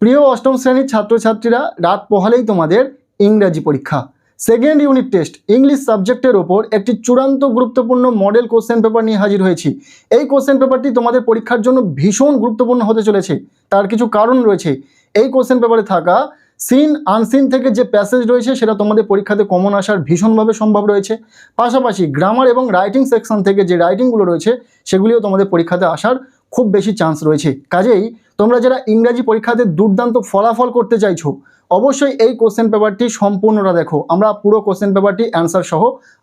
প্রিয় অষ্টম শ্রেণীর ছাত্রছাত্রীরা, রাত পোহালেই তোমাদের ইংরাজি পরীক্ষা। সেকেন্ড ইউনিট টেস্ট ইংলিশ সাবজেক্টের ওপর একটি চূড়ান্ত গুরুত্বপূর্ণ মডেল কোশ্চেন পেপার নিয়ে হাজির হয়েছি। এই কোশ্চেন পেপারটি তোমাদের পরীক্ষার জন্য ভীষণ গুরুত্বপূর্ণ হতে চলেছে। তার কিছু কারণ রয়েছে। এই কোশ্চেন পেপারে থাকা সিন আনসিন থেকে যে প্যাসেজ রয়েছে সেটা তোমাদের পরীক্ষাতে কমন আসার ভীষণভাবে সম্ভব রয়েছে। পাশাপাশি গ্রামার এবং রাইটিং সেকশন থেকে যে রাইটিংগুলো রয়েছে সেগুলিও তোমাদের পরীক্ষাতে আসার খুব বেশি চান্স রয়েছে। কাজেই তোমরা যারা ইংরাজি পরীক্ষাতে দুর্দান্ত ফলাফল করতে চাইছো, অবশ্যই এই কোশ্চেন পেপারটি সম্পূর্ণটা দেখো। আমরা পুরো কোশ্চেন পেপারটি অ্যান্সার সহ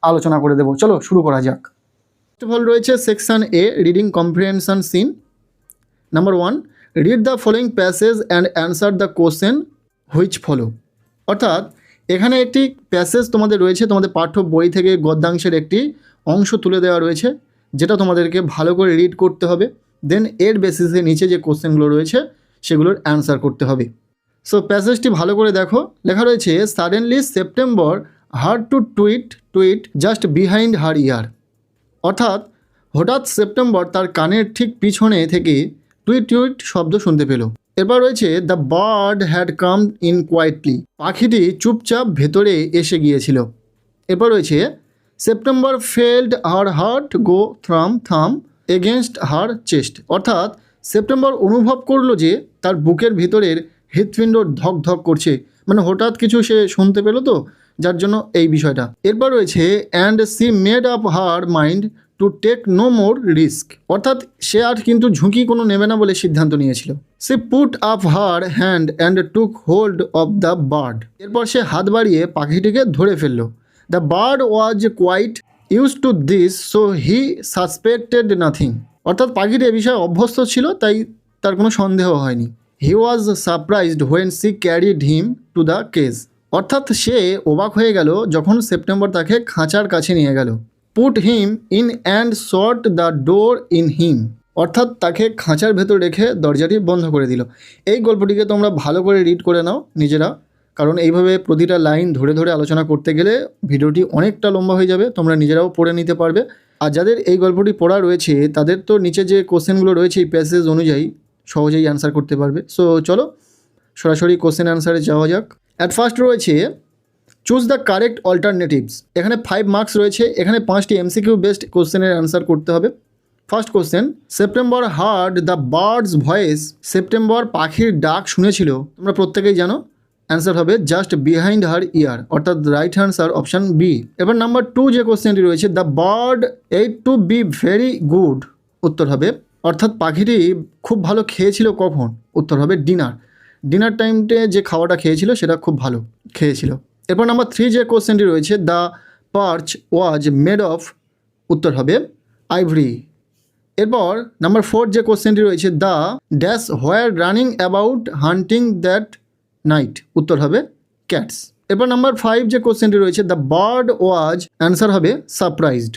আলোচনা করে দেবো। চলো শুরু করা যাক। ফার্স্ট অফ অল রয়েছে section A, reading comprehension seen. Number 1, read the following passage and answer the question which follow. অর্থাৎ এখানে একটি প্যাসেজ তোমাদের রয়েছে, তোমাদের পাঠ্য বই থেকে গদ্যাংশের একটি অংশ তুলে দেওয়া রয়েছে, যেটা তোমাদেরকে ভালো করে রিড করতে হবে। দেন এর বেসিসে নিচে যে কোশ্চেনগুলো রয়েছে সেগুলোর অ্যান্সার করতে হবে। সো প্যাসেজটি ভালো করে দেখো। লেখা রয়েছে, suddenly September heard to tweet just behind her ear. অর্থাৎ হঠাৎ সেপ্টেম্বর তার কানের ঠিক পিছনে থেকে টুইট শব্দ শুনতে পেল। এরপর রয়েছে, the bird had come in quietly. পাখিটি চুপচাপ ভেতরে এসে গিয়েছিল। এরপর রয়েছে, September felt her heart go thump against her chest. অর্থাৎ সেপ্টেম্বর অনুভব করলো যে তার বুকের ভিতরের হৃৎপিণ্ড ধক ধক করছে, মানে হঠাৎ কিছু সে শুনতে পেল তো, যার জন্য এই বিষয়টা। এরপর রয়েছে, and she made up her mind to take no more risk. অর্থাৎ সে আর কিন্তু ঝুঁকি কোনো নেবে না বলে সিদ্ধান্ত নিয়েছিল। সে put up her hand and took hold of the bird. এরপর সে হাত বাড়িয়ে পাখিটিকে ধরে ফেললো। The bird was quite used to this so he suspected nothing. অর্থাৎ পাখিটি এ বিষয়ে অভ্যস্ত ছিল, তাই তার কোনো সন্দেহ হয়নি। He was surprised when she carried him to the cage. অর্থাৎ সে অবাক হয়ে গেল যখন সেপ্টেম্বর তাকে খাঁচার কাছে নিয়ে গেল। Put him in and shot the door in him. অর্থাৎ তাকে খাঁচার ভেতর রেখে দরজাটি বন্ধ করে দিল। এই গল্পটিকে তোমরা ভালো করে রিড করে নাও নিজেরা, কারণ এইভাবে প্রতিটা লাইন ধরে ধরে আলোচনা করতে গেলে ভিডিওটি অনেকটা লম্বা হয়ে যাবে। তোমরা নিজেরাও পড়ে নিতে পারবে। আর যাদের এই গল্পটি পড়া রয়েছে তাদের তো নিচে যে কোশ্চেনগুলো রয়েছে এই প্যাসেজ অনুযায়ী সহজেই অ্যান্সার করতে পারবে। সো চলো সরাসরি কোশ্চেন অ্যান্সারে যাওয়া যাক। অ্যাট ফার্স্ট রয়েছে, চুজ দ্য কারেক্ট অল্টারনেটিভস। এখানে 5 মার্কস রয়েছে। এখানে 5টি এমসিকিউ বেসড কোশ্চেনের অ্যান্সার করতে হবে। First question, September hard the birds voice. September পাখির ডাক শুনেছিল। তোমরা প্রত্যেকেই জানো অ্যান্সার হবে জাস্ট বিহাইন্ড হার ইয়ার, অর্থাৎ রাইট অ্যান্সার অপশান বি। এবার নাম্বার 2 যে কোশ্চেনটি রয়েছে, the bird ate to be very good. উত্তর হবে, অর্থাৎ পাখিটি খুব ভালো খেয়েছিল কখন? উত্তর হবে ডিনার টাইমতে যে খাওয়াটা খেয়েছিল সেটা খুব ভালো খেয়েছিল। এরপর নাম্বার 3 যে কোশ্চেনটি রয়েছে, দ্য পার্চ ওয়াজ মেড অফ। উত্তর হবে আইভরি। এরপর নাম্বার 4 যে কোশ্চেনটি রয়েছে, the dash where running about hunting that night. উত্তর হবে ক্যাটস। এরপর নাম্বার 5 যে কোশ্চেনটি রয়েছে, দ্য বার্ড ওয়াজ। অ্যান্সার হবে সারপ্রাইজড।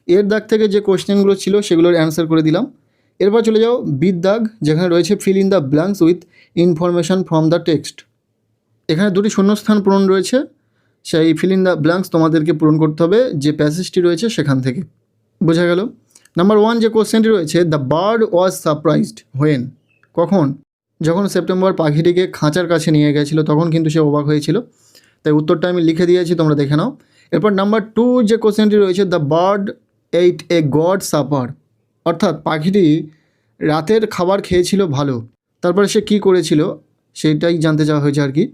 এর দাগ থেকে যে কোশ্চেনগুলো ছিল সেগুলোর অ্যান্সার করে দিলাম। এরপর চলে যাও বিদ দাগ, যেখানে রয়েছে fill in the blanks with information from the text. এখানে 2টি শূন্যস্থান পূরণ রয়েছে, সেই ফিল ইন দ্য ব্ল্যাঙ্কস তোমাদেরকে পূরণ করতে হবে যে প্যাসেজটি রয়েছে সেখান থেকে। বোঝা গেল? নাম্বার 1 যে কোশ্চেনটি রয়েছে, the bird was surprised when. কখন? যখন সেপ্টেম্বর পাখিটিকে খাঁচার কাছে নিয়ে গেছিল তখন কিন্তু সে অবাক হয়েছিল। তাই উত্তরটা আমি লিখে দিয়েছি, তোমরা দেখে নাও। এরপর নাম্বার 2 যে কোশ্চেনটি রয়েছে, the bird ate a good supper. অর্থাৎ পাখিটি রাতের খাবার খেয়েছিল ভালো, তারপরে সে কি করেছিল সেটাই জানতে চাওয়া হয়েছে আর কি।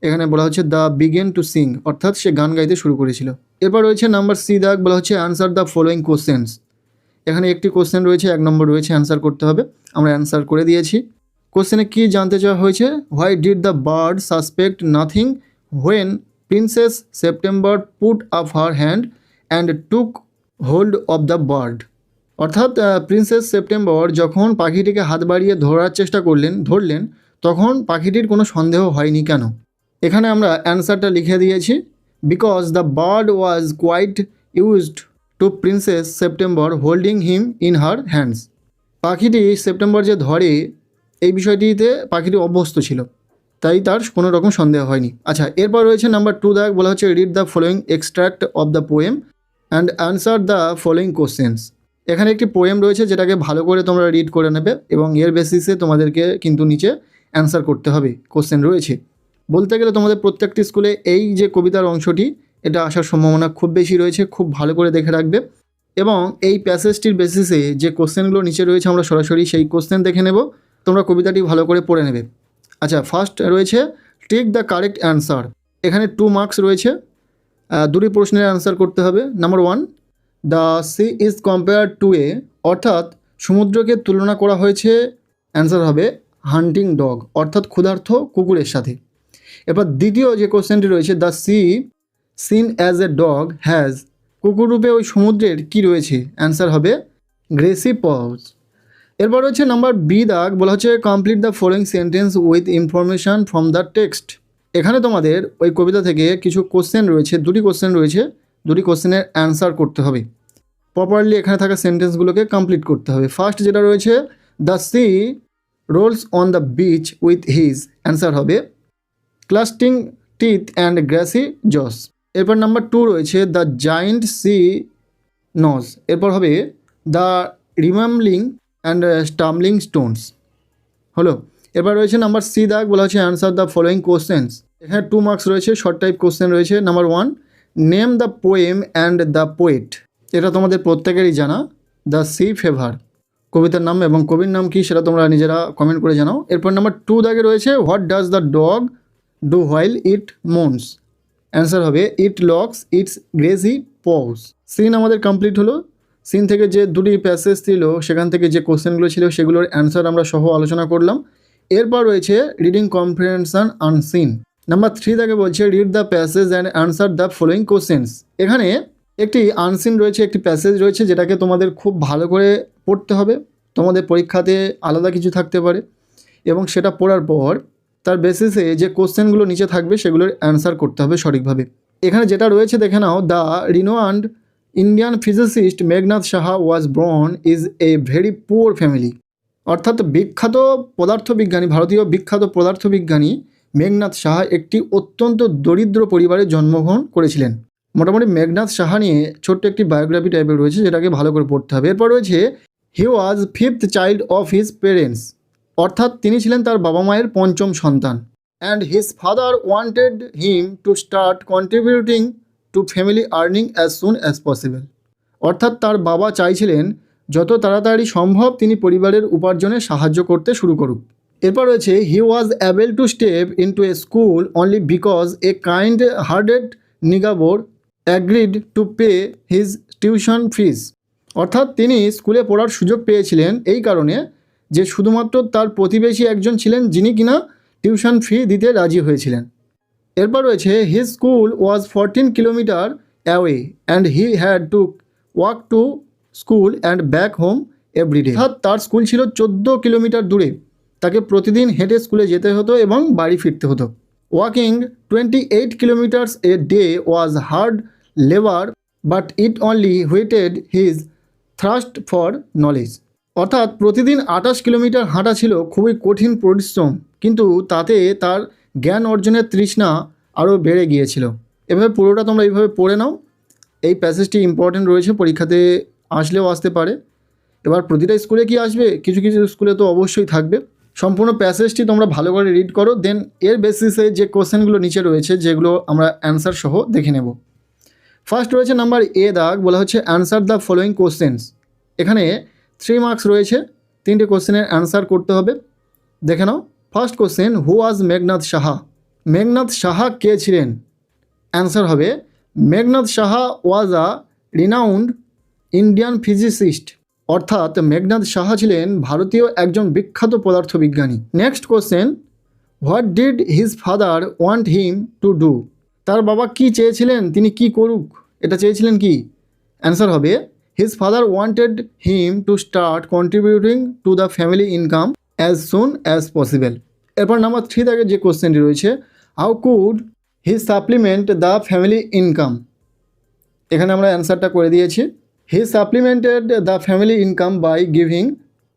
এখানে বলা হচ্ছে দ্য বিগেন টু সিং, অর্থাৎ সে গান গাইতে শুরু করেছিল। এরপর রয়েছে নাম্বার সি দাগ, বলা হচ্ছে অ্যান্সার দ্য ফলোয়িং কোশ্চেন্স। এখানে একটি কোশ্চেন রয়েছে, 1 নম্বর রয়েছে, অ্যান্সার করতে হবে। আমরা অ্যান্সার করে দিয়েছি। কোশ্চেনে কি জানতে চাওয়া হয়েছে, why did the bird suspect nothing when princess September put up her hand and took hold of the bird. অর্থাৎ প্রিন্সেস সেপ্টেম্বর যখন পাখিটিকে হাত বাড়িয়ে ধরার চেষ্টা ধরলেন তখন পাখিটির কোনো সন্দেহ হয়নি কেন? এখানে আমরা অ্যান্সারটা লিখে দিয়েছি, because the bird was quite used to princess September holding him in her hands. পাখিটি সেপ্টেম্বর যে ধরে এই বিষয়টিতে পাখিটি অভ্যস্ত ছিল, তাই তার কোনো রকম সন্দেহ হয়নি। আচ্ছা, এরপর রয়েছে নাম্বার 2 দাগ, বলা হচ্ছে read the following extract of the poem and answer the following questions. এখানে একটি পোয়েম রয়েছে যেটাকে ভালো করে তোমরা রিড করে নেবে এবং এর বেসিসে তোমাদেরকে কিন্তু নিচে অ্যান্সার করতে হবে কোশ্চেন রয়েছে। বলতে গেলে তোমাদের প্রত্যেকটি স্কুলে এই যে কবিতার অংশটি এটা আসার সম্ভাবনা খুব বেশি রয়েছে, খুব ভালো করে দেখে রাখবে। এবং এই প্যাসেজটির বেসিসে যে কোশ্চেনগুলো নিচে রয়েছে আমরা সরাসরি সেই কোশ্চেন দেখে নেব, তোমরা কবিতাটি ভালো করে পড়ে নেবে। আচ্ছা, ফার্স্ট রয়েছে টেক দ্য কারেক্ট অ্যান্সার। এখানে 2 মার্কস রয়েছে, দুটি প্রশ্নের অ্যান্সার করতে হবে। Number 1, the sea is compare to a, অর্থাৎ সমুদ্রকে তুলনা করা হয়েছে, অ্যান্সার হবে হান্টিং ডগ, অর্থাৎ ক্ষুধার্ত কুকুরের সাথে। এরপর দ্বিতীয় যে কোশ্চেনটি রয়েছে, the C scene as a dog has, কুকুর রূপে ওই সমুদ্রের কি রয়েছে, অ্যান্সার হবে গ্রেসি পজ। এরপর রয়েছে নাম্বার বি দাগ, বলা হচ্ছে complete the following sentence with information from the text. এখানে তোমাদের ওই কবিতা থেকে কিছু কোশ্চেন রয়েছে, দুটি কোশ্চেন রয়েছে, দুটি কোশ্চেনের অ্যান্সার করতে হবে। প্রপারলি এখানে থাকা সেন্টেন্সগুলোকে কমপ্লিট করতে হবে। ফার্স্ট যেটা রয়েছে, the sea rolls on the beach with his, answer হবে clashing teeth and grassy jaws. এরপর নাম্বার 2 রয়েছে, দ্য জায়েন্ট সি নজ, এরপর হবে the rumbling and tumbling stones হলো। এবার রয়েছে নাম্বার সি দাগ, বলা হচ্ছে অ্যান্সার দ্য ফলোয়িং কোশ্চেন্স। এখানে 2 মার্কস রয়েছে, শর্ট টাইপ কোশ্চেন রয়েছে। Number 1, name the poem and the poet, এটা তোমাদের প্রত্যেকেরই জানা, দ্য সি ফেভার, কবিতার নাম এবং কবির নাম কি সেটা তোমরা নিজেরা কমেন্ট করে জানাও। এরপর নাম্বার 2 দাগে রয়েছে, what does the dog do while it moans, answer হবে it locks its crazy paws. Scene আমাদের কমপ্লিট হলো। সিন থেকে যে দুটি প্যাসেজ ছিল সেখান থেকে যে কোশ্চেনগুলো ছিল সেগুলোর অ্যান্সার আমরা সহ আলোচনা করলাম। এরপর রয়েছে রিডিং কম্প্রিহেনশন আনসিন। নাম্বার 3 থেকে বলছে read the passage and answer the following questions. এখানে একটি আনসিন রয়েছে, একটি প্যাসেজ রয়েছে যেটাকে তোমাদের খুব ভালো করে পড়তে হবে। তোমাদের পরীক্ষাতে আলাদা কিছু থাকতে পারে এবং সেটা পড়ার পর তার বেসিসে যে কোশ্চেনগুলো নিচে থাকবে সেগুলোর অ্যান্সার করতে হবে সঠিকভাবে। এখানে যেটা রয়েছে দেখে নাও, the renowned Indian physicist Meghnath Saha was born is a very poor family, অর্থাৎ বিখ্যাত পদার্থবিজ্ঞানী, ভারতীয় বিখ্যাত পদার্থবিজ্ঞানী মেঘনাথ সাহা একটি অত্যন্ত দরিদ্র পরিবারে জন্মগ্রহণ করেছিলেন। মোটামুটি মেঘনাথ সাহা নিয়ে ছোট্ট একটি বায়োগ্রাফি টাইপের রয়েছে যেটাকে ভালো করে পড়তে হবে। এরপর রয়েছে he was 5th child of his parents, অর্থাৎ তিনি ছিলেন তার বাবা মায়ের 5ম সন্তান। And his father wanted him to start contributing two family earning as soon as possible, অর্থাৎ তার বাবা চাইছিলেন যত তাড়াতাড়ি সম্ভব তিনি পরিবারের উপার্জনে সাহায্য করতে শুরু করুক। এরপর রয়েছে he was able to step into a school only because a kind hearted neighbour agreed to pay his tuition fees, অর্থাৎ তিনি স্কুলে পড়ার সুযোগ পেয়েছিলেন এই কারণে যে শুধুমাত্র তার প্রতিবেশী একজন ছিলেন যিনি কিনা টিউশন ফি দিতে রাজি হয়েছিলেন। এরপর রয়েছে his school was 14 kilometre away and he had to walk to school and back home everyday, অর্থাৎ তার স্কুল ছিল 14 কিলোমিটার দূরে, তাকে প্রতিদিন হেঁটে স্কুলে যেতে হতো এবং বাড়ি ফিরতে হতো। Walking 28 kilometres a day was hard labour but it only whetted his thirst for knowledge, অর্থাৎ প্রতিদিন 28 কিলোমিটার হাঁটা ছিল খুবই কঠিন পরিশ্রম, কিন্তু তাতে তার জ্ঞান অর্জনের তৃষ্ণা আরও বেড়ে গিয়েছিল। এভাবে পুরোটা তোমরা এইভাবে পড়ে নাও। এই প্যাসেজটি ইম্পর্টেন্ট রয়েছে, পরীক্ষাতে আসলেও আসতে পারে। এবার প্রতিটা স্কুলে কি আসবে, কিছু কিছু স্কুলে তো অবশ্যই থাকবে। সম্পূর্ণ প্যাসেজটি তোমরা ভালো করে রিড করো, দেন এর বেসিসে যে কোশ্চেনগুলো নিচে রয়েছে যেগুলো আমরা অ্যান্সার সহ দেখে নেব। ফার্স্ট রয়েছে নাম্বার এ দাগ, বলা হচ্ছে অ্যান্সার দ্য ফলোয়িং কোশ্চেন্স। এখানে 3 মার্কস রয়েছে, 3টে কোশ্চেনের অ্যান্সার করতে হবে। দেখে নাও। First question, who was Meghnath Saha, Meghnath Saha কে ছিলেন, অ্যান্সার হবে Meghnath Saha was a renowned Indian physicist, অর্থাৎ মেঘনাথ সাহা ছিলেন ভারতীয় একজন বিখ্যাত পদার্থবিজ্ঞানী। Next question, what did his father want him to do, তার বাবা কি চেয়েছিলেন, তিনি কি করুক, এটা চেয়েছিলেন কি, অ্যান্সার হবে his father wanted him to start contributing to the family income as soon as possible. এরপর নাম্বার 3 থেকে যে কোশ্চেনটি রয়েছে, how could he supplement the family income, এখানে আমরা অ্যান্সারটা করে দিয়েছি। He supplemented the family income by giving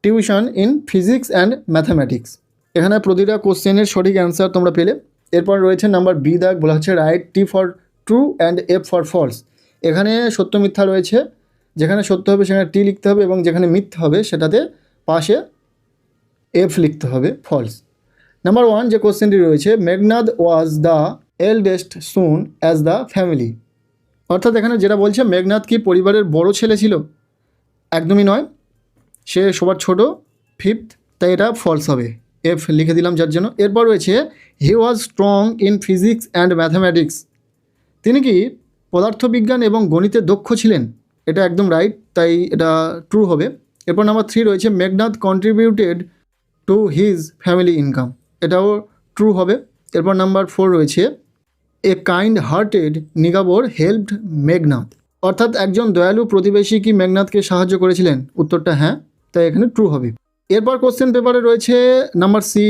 tuition in physics and mathematics. এখানে প্রতিটা কোশ্চেনের সঠিক অ্যান্সার তোমরা পেলে। এরপর রয়েছে নাম্বার বি দাগ, বলা হচ্ছে right T for true and F for false. এখানে সত্য মিথ্যা রয়েছে, যেখানে সত্য হবে সেখানে টি লিখতে হবে এবং যেখানে মিথ্যা হবে সেটাতে পাশে এফ লিখতে হবে, ফলস। নাম্বার 1 যে কোশ্চেনটি রয়েছে, Meghnad was the eldest soon as the family. অর্থাৎ এখানে যেটা বলছে, মেঘনাদ কি পরিবারের বড় ছেলে ছিল? একদমই নয়, সে সবার ছোট, ফিফথ, তাই এটা ফলস হবে, এফ লিখে দিলাম যার জন্য। এরপর রয়েছে he was strong in physics and mathematics. তিনি কি পদার্থবিজ্ঞান এবং গণিতে দক্ষ ছিলেন? এটা একদম রাইট, তাই এটা ট্রু হবে। এরপর নাম্বার 3 রয়েছে Meghnad contributed to his family income. এটাও ট্রু হবে। এরপর নাম্বার 4 রয়েছে a kind hearted neighbour helped Meghnad. অর্থাৎ একজন দয়ালু প্রতিবেশী কি মেঘনাদকে সাহায্য করেছিলেন? উত্তরটা হ্যাঁ, তাই এখানে ট্রু হবে। এরপর কোশ্চেন পেপারে রয়েছে number C,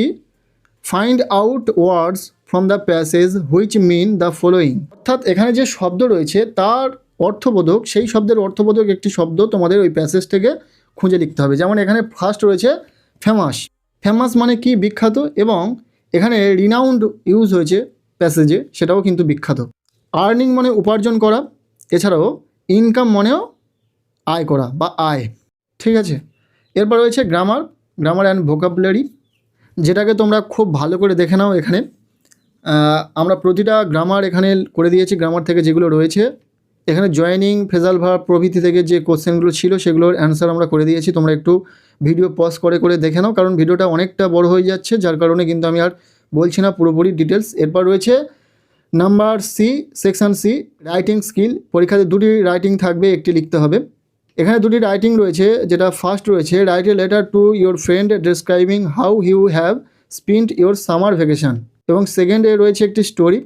find out words from the passage which mean the following. অর্থাৎ এখানে যে শব্দ রয়েছে তার অর্থবোধক, সেই শব্দের অর্থবোধক একটি শব্দ তোমাদের ওই প্যাসেজ থেকে খুঁজে লিখতে হবে। যেমন এখানে ফার্স্ট রয়েছে ফেমাস। ফেমাস মানে কি? বিখ্যাত। এবং এখানে রিনাউন্ড ইউজ হয়েছে প্যাসেজে, সেটাও কিন্তু বিখ্যাত। আর্নিং মানে উপার্জন করা, এছাড়াও ইনকাম মানেও আয় করা বা আয়। ঠিক আছে। এরপর রয়েছে গ্রামার, গ্রামার অ্যান্ড ভোকাবুলারি, যেটাকে তোমরা খুব ভালো করে দেখে নাও। এখানে আমরা প্রতিটা গ্রামার এখানে করে দিয়েছি। গ্রামার থেকে যেগুলো রয়েছে এখানে জয়েনিং, ফ্রেজাল ভার্ব প্রভৃতি থেকে যে কোশ্চেনগুলো ছিল সেগুলোর অ্যান্সার আমরা করে দিয়েছি। তোমরা একটু ভিডিও পজ করে করে দেখে নাও, কারণ ভিডিওটা অনেকটা বড় হয়ে যাচ্ছে, যার কারণে কিন্তু আমি আর বলছি না পুরোপুরি ডিটেলস। এরপর রয়েছে number C, section C, writing skill. পরীক্ষাতে দুটি রাইটিং থাকবে, একটি লিখতে হবে। এখানে দুটি রাইটিং রয়েছে, যেটা ফার্স্ট রয়েছে write a letter to your friend describing how you have spent your summer vacation. এবং সেকেন্ডে রয়েছে একটি স্টোরি।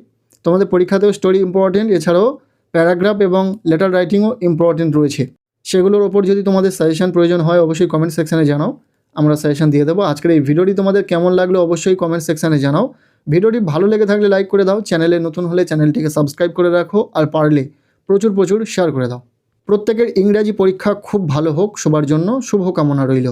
তোমাদের পরীক্ষাতেও স্টোরি ইম্পর্টেন্ট, এছাড়াও প্যারাগ্রাফ এবং লেটার রাইটিংও ইম্পর্টেন্ট রয়েছে। সেগুলোর ওপর যদি তোমাদের সাজেশন প্রয়োজন হয় অবশ্যই কমেন্ট সেকশানে জানাও, আমরা সাজেশন দিয়ে দেবো। আজকের এই ভিডিওটি তোমাদের কেমন লাগলো অবশ্যই কমেন্ট সেকশানে জানাও। ভিডিওটি ভালো লেগে থাকলে লাইক করে দাও, চ্যানেলে নতুন হলে চ্যানেলটিকে সাবস্ক্রাইব করে রাখো, আর পারলে প্রচুর প্রচুর শেয়ার করে দাও। প্রত্যেকের ইংরাজি পরীক্ষা খুব ভালো হোক, সবার জন্য শুভকামনা রইল।